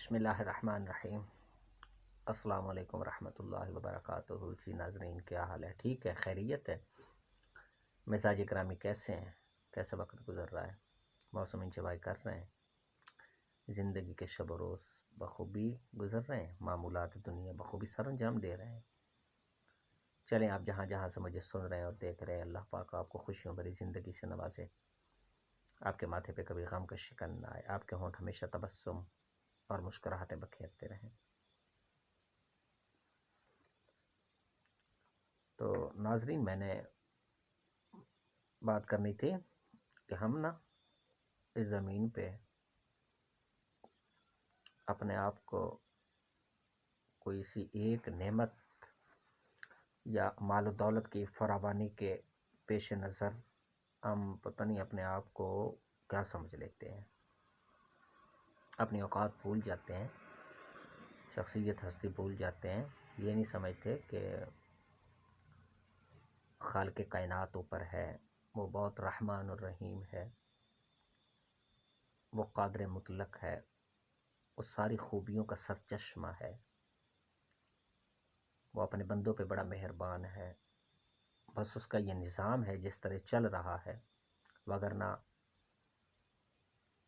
بسم اللہ الرحمن الرحیم۔ السلام علیکم ورحمۃ اللہ وبرکاتہ۔ جی ناظرین، کیا حال ہے؟ ٹھیک ہے، خیریت ہے؟ مزاج گرامی کیسے ہیں؟ کیسا وقت گزر رہا ہے؟ موسم انجوائے کر رہے ہیں؟ زندگی کے شب و روز بخوبی گزر رہے ہیں؟ معمولات دنیا بخوبی سر انجام دے رہے ہیں؟ چلیں، آپ جہاں جہاں سے مجھے سن رہے ہیں اور دیکھ رہے ہیں، اللہ پاک آپ کو خوشیوں بھری زندگی سے نوازے، آپ کے ماتھے پہ کبھی غم کا شکن نہ آئے، آپ کے ہونٹ ہمیشہ تبسم اور مسکراہٹیں بکھیرتے رہیں۔ تو ناظرین، میں نے بات کرنی تھی کہ ہم نا اس زمین پہ اپنے آپ کو کوئی سی ایک نعمت یا مال و دولت کی فراوانی کے پیش نظر ہم پتہ نہیں اپنے آپ کو کیا سمجھ لیتے ہیں، اپنی اوقات بھول جاتے ہیں، شخصیت ہستی بھول جاتے ہیں، یہ نہیں سمجھتے کہ خالق کائنات اوپر ہے، وہ بہت رحمان الرحیم ہے، وہ قادر مطلق ہے، وہ ساری خوبیوں کا سرچشمہ ہے، وہ اپنے بندوں پہ بڑا مہربان ہے۔ بس اس کا یہ نظام ہے جس طرح چل رہا ہے، وگرنہ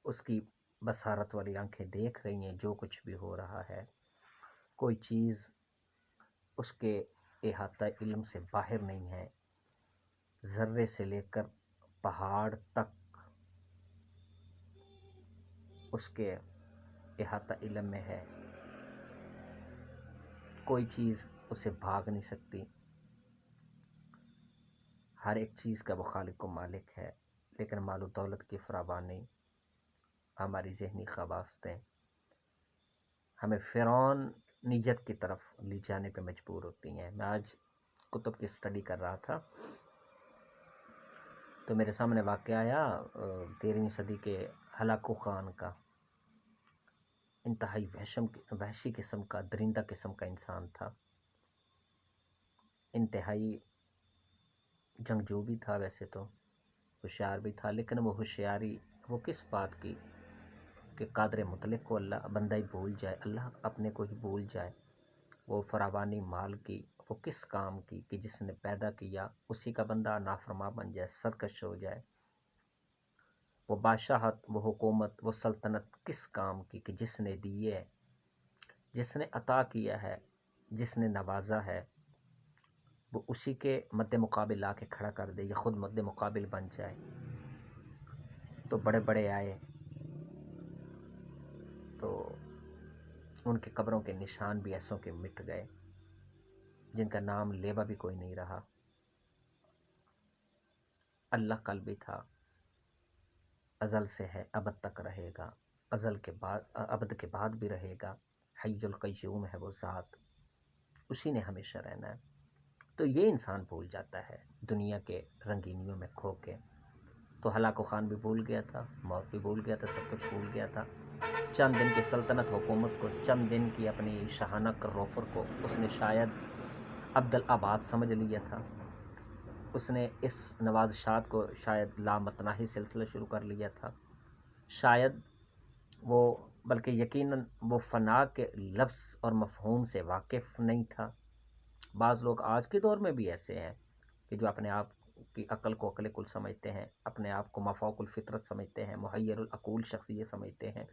اس کی بصارت والی آنکھیں دیکھ رہی ہیں جو کچھ بھی ہو رہا ہے، کوئی چیز اس کے احاطہ علم سے باہر نہیں ہے، ذرے سے لے کر پہاڑ تک اس کے احاطہ علم میں ہے، کوئی چیز اسے بھاگ نہیں سکتی، ہر ایک چیز کا وہ خالق و مالک ہے۔ لیکن مال و دولت کی فراوانی، ہماری ذہنی خواستیں ہمیں فرعونیت کی طرف لے جانے پہ مجبور ہوتی ہیں۔ میں آج کتب کی اسٹڈی کر رہا تھا تو میرے سامنے واقعہ آیا 13ویں صدی کے ہلاکو خان کا، انتہائی وحشی قسم کا، درندہ قسم کا انسان تھا، انتہائی جنگجو بھی تھا، ویسے تو ہوشیار بھی تھا، لیکن وہ ہوشیاری وہ کس بات کی کہ قادر مطلق کو اللہ بندہ ہی بھول جائے، اللہ اپنے کو ہی بھول جائے، وہ فراوانی مال کی وہ کس کام کی کہ جس نے پیدا کیا اسی کا بندہ نافرما بن جائے، سرکش ہو جائے، وہ بادشاہت، وہ حکومت، وہ سلطنت کس کام کی کہ جس نے دی ہے، جس نے عطا کیا ہے، جس نے نوازا ہے، وہ اسی کے مد مقابل آ کے کھڑا کر دے یا خود مد مقابل بن جائے۔ تو بڑے بڑے آئے تو ان کی قبروں کے نشان بھی ایسوں کے مٹ گئے جن کا نام لیوا بھی کوئی نہیں رہا۔ اللہ کل بھی تھا، ازل سے ہے، ابد تک رہے گا، ازل کے بعد ابد کے بعد بھی رہے گا، حی القیوم ہے وہ ذات، اسی نے ہمیشہ رہنا ہے۔ تو یہ انسان بھول جاتا ہے دنیا کے رنگینیوں میں کھو کے۔ تو ہلاکو خان بھی بھول گیا تھا، موت بھی بھول گیا تھا، سب کچھ بھول گیا تھا، چند دن کی سلطنت حکومت کو، چند دن کی اپنی شاہانہ کروفر کو اس نے شاید عبدالآباد سمجھ لیا تھا، اس نے اس نوازشات کو شاید لامتناہی سلسلہ شروع کر لیا تھا، شاید وہ بلکہ یقیناً وہ فنا کے لفظ اور مفہوم سے واقف نہیں تھا۔ بعض لوگ آج کے دور میں بھی ایسے ہیں کہ جو اپنے آپ کی عقل کو عقل کل سمجھتے ہیں، اپنے آپ کو مفوق الفطرت سمجھتے ہیں، محیر العقول شخصیت سمجھتے ہیں،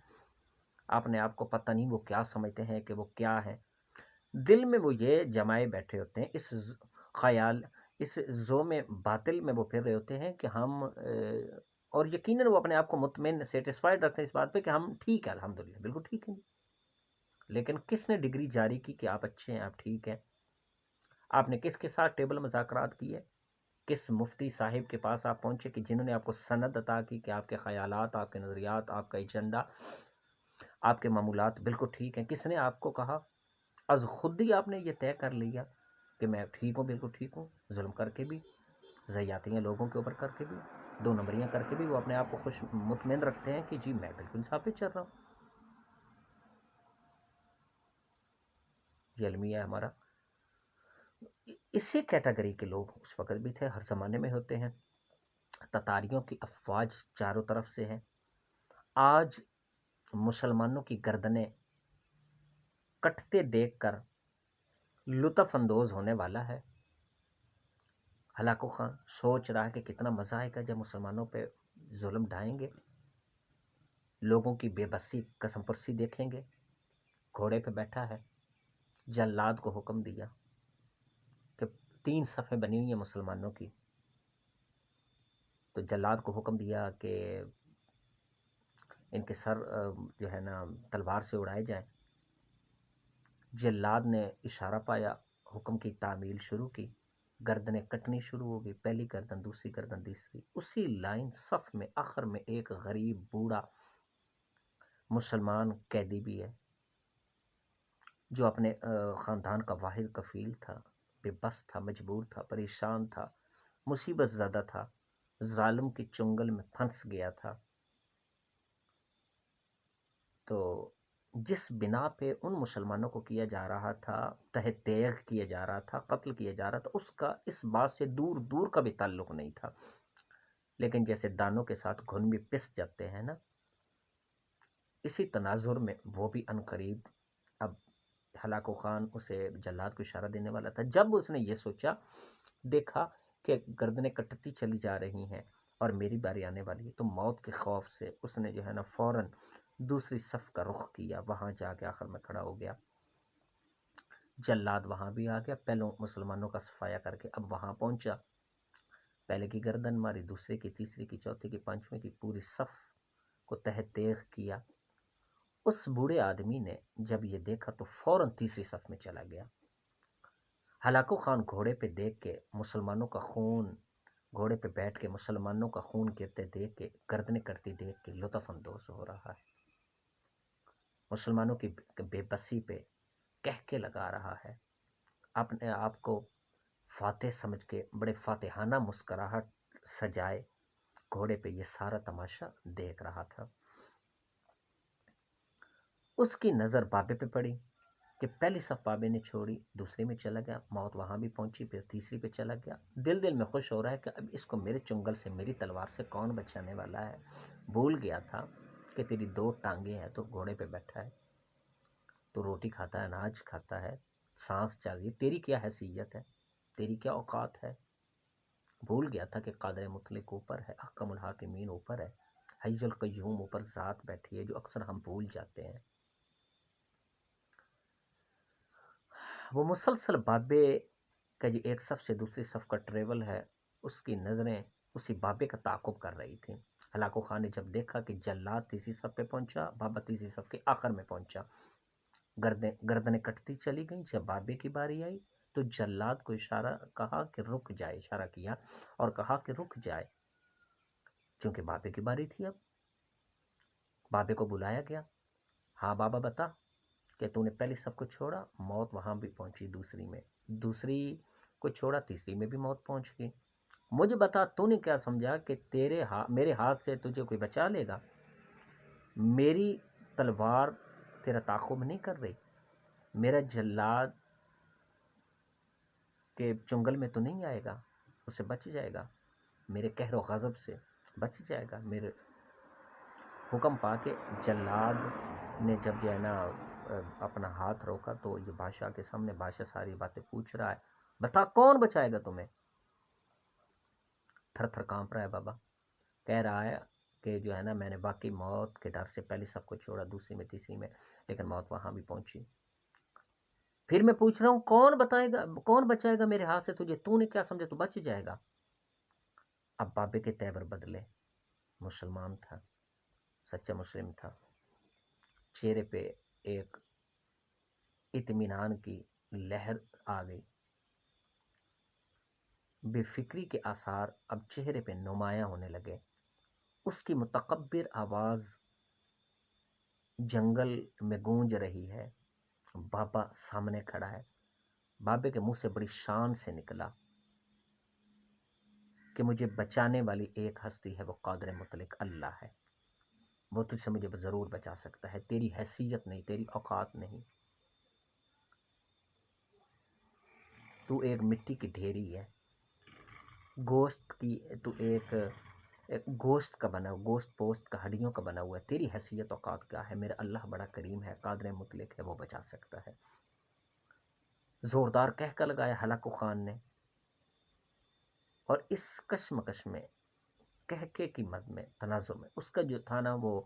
اپنے آپ کو پتہ نہیں وہ کیا سمجھتے ہیں کہ وہ کیا ہے، دل میں وہ یہ جمائے بیٹھے ہوتے ہیں، اس خیال، اس زوم باطل میں وہ پھر رہے ہوتے ہیں کہ ہم اور یقیناً وہ اپنے آپ کو مطمئن سیٹسفائیڈ رکھتے ہیں اس بات پہ کہ ہم ٹھیک ہے، الحمدللہ بالکل ٹھیک ہیں۔ لیکن کس نے ڈگری جاری کی کہ آپ اچھے ہیں، آپ ٹھیک ہیں؟ آپ نے کس کے ساتھ ٹیبل مذاکرات کیے؟ کس مفتی صاحب کے پاس آپ پہنچے کہ جنہوں نے آپ کو سند عطا کی کہ آپ کے خیالات، آپ کے نظریات، آپ کا ایجنڈا، آپ کے معمولات بالکل ٹھیک ہیں؟ کس نے آپ کو کہا؟ از خود ہی آپ نے یہ طے کر لیا کہ میں ٹھیک ہوں، بالکل ٹھیک ہوں، ظلم کر کے بھی، زیاتیاں لوگوں کے اوپر کر کے بھی، دو نمبریاں کر کے بھی وہ اپنے آپ کو خوش مطمئن رکھتے ہیں کہ جی میں بالکل انصاف پہ چل رہا ہوں۔ یہ المیہ ہے ہمارا۔ اسی کیٹیگری کے لوگ اس وقت بھی تھے، ہر زمانے میں ہوتے ہیں۔ تتاریوں کی افواج چاروں طرف سے ہیں، آج مسلمانوں کی گردنیں کٹتے دیکھ کر لطف اندوز ہونے والا ہے۔ ہلاکو خان سوچ رہا ہے کہ کتنا مزہ آئے گا جب مسلمانوں پہ ظلم ڈھائیں گے، لوگوں کی بے بسی قسم پرسی دیکھیں گے۔ گھوڑے پہ بیٹھا ہے، جلاد کو حکم دیا کہ 3 صفیں بنی ہوئی ہیں مسلمانوں کی، تو جلاد کو حکم دیا کہ ان کے سر جو ہے نا تلوار سے اڑائے جائیں۔ جلاد نے اشارہ پایا، حکم کی تعمیل شروع کی، گردنیں کٹنی شروع ہو گئی، پہلی گردن، دوسری گردن، تیسری، اسی لائن صف میں آخر میں ایک غریب بوڑھا مسلمان قیدی بھی ہے جو اپنے خاندان کا واحد کفیل تھا، بے بس تھا، مجبور تھا، پریشان تھا، مصیبت زدہ تھا، ظالم کی چنگل میں پھنس گیا تھا۔ تو جس بنا پہ ان مسلمانوں کو کیا جا رہا تھا، تہ تیغ کیا جا رہا تھا، قتل کیا جا رہا تھا، اس کا اس بات سے دور دور کا بھی تعلق نہیں تھا۔ لیکن جیسے دانوں کے ساتھ گھن بھی پس جاتے ہیں نا، اسی تناظر میں وہ بھی عنقریب اب ہلاکو خان اسے جلاد کو اشارہ دینے والا تھا۔ جب اس نے یہ سوچا، دیکھا کہ گردنیں کٹتی چلی جا رہی ہیں اور میری باری آنے والی ہے، تو موت کے خوف سے اس نے جو ہے نا فوراً دوسری صف کا رخ کیا، وہاں جا کے آخر میں کھڑا ہو گیا۔ جلاد وہاں بھی آ گیا، پہلوں مسلمانوں کا صفایا کر کے اب وہاں پہنچا، پہلے کی گردن ماری، دوسرے کی، تیسری کی، چوتھی کی، پانچویں کی، پوری صف کو تہ تیغ کیا۔ اس بوڑھے آدمی نے جب یہ دیکھا تو فوراً تیسری صف میں چلا گیا۔ ہلاکو خان گھوڑے پہ دیکھ کے مسلمانوں کا خون، گھوڑے پہ بیٹھ کے مسلمانوں کا خون گرتے دیکھ کے، گردنیں کٹتی دیکھ کے لطف اندوز ہو رہا ہے، مسلمانوں کی بے بسی پہ کہکے لگا رہا ہے، اپنے آپ کو فاتح سمجھ کے بڑے فاتحانہ مسکراہٹ سجائے گھوڑے پہ یہ سارا تماشا دیکھ رہا تھا۔ اس کی نظر بابے پہ پڑی کہ پہلی صف بابے نے چھوڑی، دوسری میں چلا گیا، موت وہاں بھی پہنچی، پھر تیسری پہ چلا گیا۔ دل دل میں خوش ہو رہا ہے کہ اب اس کو میرے چنگل سے، میری تلوار سے کون بچانے والا ہے۔ بھول گیا تھا کہ تیری 2 ٹانگیں ہیں، تو گھوڑے پہ بیٹھا ہے، تو روٹی کھاتا ہے، اناج کھاتا ہے، سانس چل رہی ہے، تیری کیا حیثیت ہے، تیری کیا اوقات ہے۔ بھول گیا تھا کہ قادر مطلق اوپر ہے، احکم الحاکمین اوپر ہے، حی القیوم اوپر ذات بیٹھی ہے، جو اکثر ہم بھول جاتے ہیں۔ وہ مسلسل بابے کا جو ایک صف سے دوسری صف کا ٹریول ہے، اس کی نظریں اسی بابے کا تعاقب کر رہی تھیں۔ ہلاکو خان نے جب دیکھا کہ جلاد تیسری صف پہ پہنچا، بابا تیسری صف کے آخر میں پہنچا، گردنیں کٹتی چلی گئیں، جب بابے کی باری آئی تو جلاد کو اشارہ کہا کہ رک جائے، اشارہ کیا اور کہا کہ رک جائے، چونکہ بابے کی باری تھی۔ اب بابے کو بلایا گیا، ہاں بابا بتا کہ تو نے پہلی صف کو چھوڑا، موت وہاں بھی پہنچی، دوسری میں، دوسری کو چھوڑا، تیسری میں بھی موت پہنچ گئی، مجھے بتا تو نے کیا سمجھا کہ میرے ہاتھ سے تجھے کوئی بچا لے گا؟ میری تلوار تیرا تعاقب نہیں کر رہی، میرا جلاد کے چنگل میں تو نہیں آئے گا، اسے بچ جائے گا، میرے قہر و غضب سے بچ جائے گا۔ میرے حکم پا کے جلاد نے جب جو ہے نا اپنا ہاتھ روکا تو یہ بادشاہ کے سامنے، بادشاہ ساری باتیں پوچھ رہا ہے، بتا کون بچائے گا تمہیں؟ تھر تھر کانپ رہا ہے بابا، کہہ رہا ہے کہ جو ہے نا میں نے واقعی موت کے ڈر سے پہلی صف کو چھوڑا، دوسری میں، تیسری میں، لیکن موت وہاں بھی پہنچی۔ پھر میں پوچھ رہا ہوں کون بچائے گا میرے ہاتھ سے تجھے؟ تو نے کیا سمجھا تو بچ جائے گا؟ اب بابے کے تیور بدلے، مسلمان تھا، سچا مسلم تھا، چہرے پہ ایک اطمینان کی لہر آ گئی، بے فکری کے آثار اب چہرے پہ نمایاں ہونے لگے۔ اس کی متکبر آواز جنگل میں گونج رہی ہے، بابا سامنے کھڑا ہے، بابے کے منہ سے بڑی شان سے نکلا کہ مجھے بچانے والی ایک ہستی ہے، وہ قادر مطلق اللہ ہے، وہ تجھ سے مجھے ضرور بچا سکتا ہے، تیری حیثیت نہیں، تیری اوقات نہیں، تو ایک مٹی کی ڈھیری ہے، گوشت کی تو ایک گوشت کا بنا، گوشت پوست کا، ہڈیوں کا بنا ہوا ہے، تیری حیثیت اوقات کیا ہے؟ میرا اللہ بڑا کریم ہے، قادر مطلق ہے، وہ بچا سکتا ہے۔ زوردار کہہ کر لگایا ہلاکو خان نے، اور اس کشمکش میں، کہکے کی مد میں، تنازع میں، اس کا جو تھا نا وہ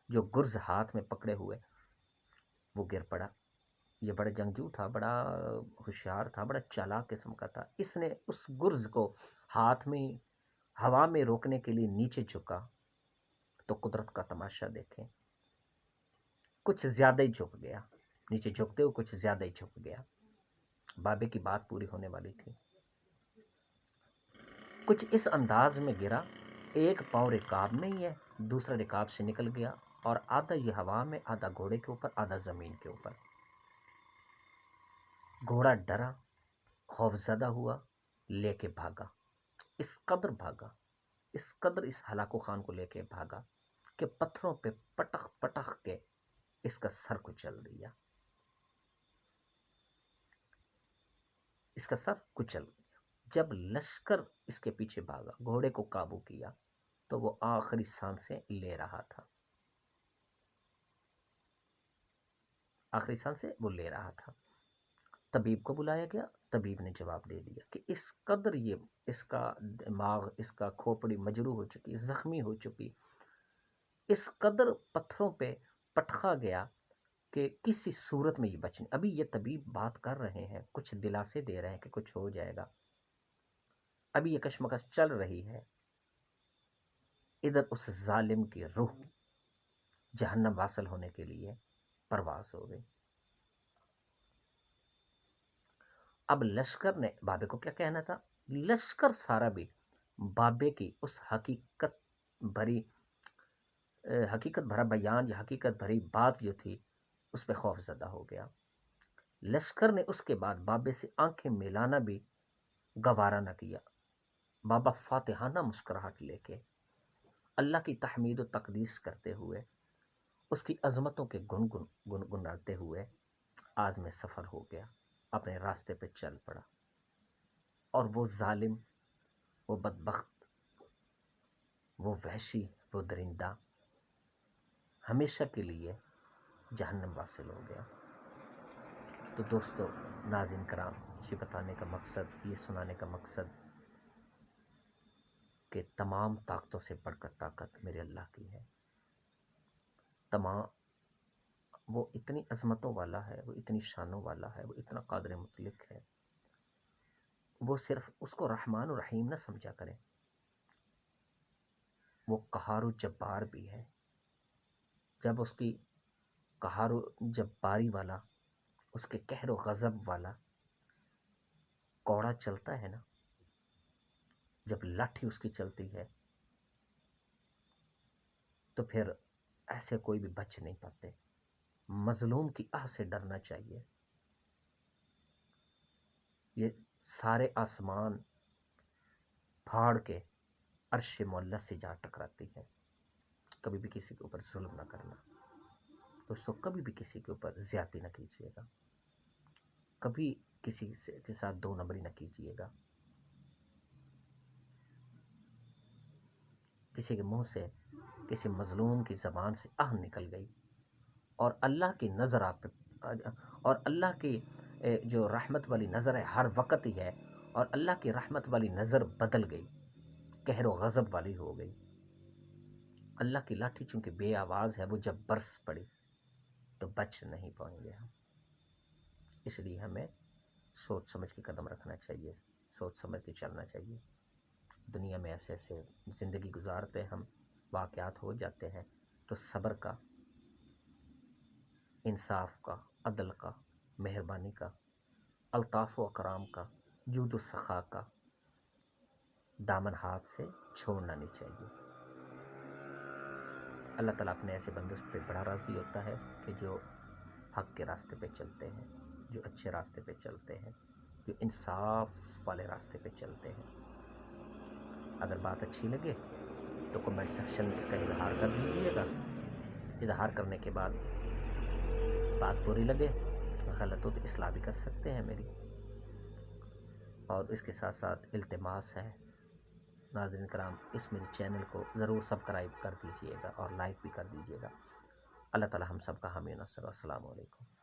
جو گرز ہاتھ میں پکڑے ہوئے، وہ گر پڑا۔ یہ بڑا جنگجو تھا، بڑا ہوشیار تھا، بڑا چالاک قسم کا تھا۔ اس نے اس گرز کو ہاتھ میں ہوا میں روکنے کے لیے نیچے جھکا تو قدرت کا تماشا دیکھیں، کچھ زیادہ ہی جھک گیا، نیچے جھکتے ہوئے کچھ زیادہ ہی جھک گیا۔ بابے کی بات پوری ہونے والی تھی، کچھ اس انداز میں گرا، ایک پاؤں رکاب میں ہی ہے، دوسرا رکاب سے نکل گیا، اور آدھا یہ ہوا میں، آدھا گھوڑے کے اوپر، آدھا زمین کے اوپر۔ گھوڑا ڈرا، خوف زدہ ہوا، لے کے بھاگا، اس قدر بھاگا، اس قدر اس ہلاکو خان کو لے کے بھاگا کہ پتھروں پہ پٹخ پٹخ کے اس کا سر کچل دیا، اس کا سر کچل دیا۔ جب لشکر اس کے پیچھے بھاگا، گھوڑے کو قابو کیا، تو وہ آخری سانسیں لے رہا تھا، آخری سانسیں وہ لے رہا تھا۔ طبیب کو بلایا گیا، طبیب نے جواب دے دیا کہ اس قدر یہ، اس کا دماغ، اس کا کھوپڑی مجروح ہو چکی، زخمی ہو چکی، اس قدر پتھروں پہ پٹخا گیا کہ کسی صورت میں یہ بچ نہیں۔ ابھی یہ طبیب بات کر رہے ہیں، کچھ دلاسے دے رہے ہیں کہ کچھ ہو جائے گا، ابھی یہ کشمکش چل رہی ہے، ادھر اس ظالم کی روح جہنم واصل ہونے کے لیے پرواز ہو گئی۔ اب لشکر نے، بابے کو کیا کہنا تھا، لشکر سارا بھی بابے کی اس حقیقت بھرا بیان یا حقیقت بھری بات جو تھی اس پہ خوف زدہ ہو گیا۔ لشکر نے اس کے بعد بابے سے آنکھیں ملانا بھی گوارا نہ کیا۔ بابا فاتحانہ مسکراہٹ لے کے، اللہ کی تحمید و تقدیس کرتے ہوئے، اس کی عظمتوں کے گنگناتے ہوئے عازم سفر ہو گیا، اپنے راستے پہ چل پڑا، اور وہ ظالم، وہ بدبخت، وہ وحشی، وہ درندہ ہمیشہ کے لیے جہنم واصل ہو گیا۔ تو دوستو، ناظرین کرام، یہ بتانے کا مقصد، یہ سنانے کا مقصد کہ تمام طاقتوں سے بڑھ کر طاقت میرے اللہ کی ہے۔ وہ اتنی عظمتوں والا ہے، وہ اتنی شانوں والا ہے، وہ اتنا قادر مطلق ہے، وہ صرف اس کو رحمان و رحیم نہ سمجھا کریں، وہ قہار و جبار بھی ہے۔ جب اس کی قہار و جباری والا، اس کے قہر و غضب والا کوڑا چلتا ہے نا، جب لاٹھی اس کی چلتی ہے، تو پھر ایسے کوئی بھی بچ نہیں پاتے۔ مظلوم کی آہ سے ڈرنا چاہیے۔ یہ سارے آسمان پھاڑ کے عرش معلی سے جا ٹکراتی ہے۔ کبھی بھی کسی کے اوپر ظلم نہ کرنا دوستو، کبھی بھی کسی کے اوپر زیادتی نہ کیجیے گا، کبھی کسی کے ساتھ دو نمبری نہ کیجیے گا۔ کسی کے منہ سے، کسی مظلوم کی زبان سے آہ نکل گئی، اور اللہ کی نظر آپ پہ، اور اللہ کی جو رحمت والی نظر ہے ہر وقت ہی ہے، اور اللہ کی رحمت والی نظر بدل گئی، قہر و غضب والی ہو گئی۔ اللہ کی لاٹھی چونکہ بے آواز ہے، وہ جب برس پڑی تو بچ نہیں پائیں گے ہم۔ اس لیے ہمیں سوچ سمجھ کے قدم رکھنا چاہیے، سوچ سمجھ کے چلنا چاہیے۔ دنیا میں ایسے ایسے زندگی گزارتے ہم، واقعات ہو جاتے ہیں، تو صبر کا، انصاف کا، عدل کا، مہربانی کا، الطاف و اکرام کا، جود و سخا کا دامن ہاتھ سے چھوڑنا نہیں چاہیے۔ اللہ تعالیٰ اپنے ایسے بندوں پہ بڑا راضی ہوتا ہے کہ جو حق کے راستے پہ چلتے ہیں، جو اچھے راستے پہ چلتے ہیں، جو انصاف والے راستے پہ چلتے ہیں۔ اگر بات اچھی لگے تو کمنٹ سیکشن میں اس کا اظہار کر دیجیے گا۔ اظہار کرنے کے بعد بات بری لگے، غلط ہو تو اصلاح بھی کر سکتے ہیں میری۔ اور اس کے ساتھ ساتھ التماس ہے ناظرین کرام اس میرے چینل کو ضرور سبسکرائب کر دیجئے گا اور لائک بھی کر دیجئے گا۔ اللہ تعالی ہم سب کا حامی و ناصر۔ السلام علیکم۔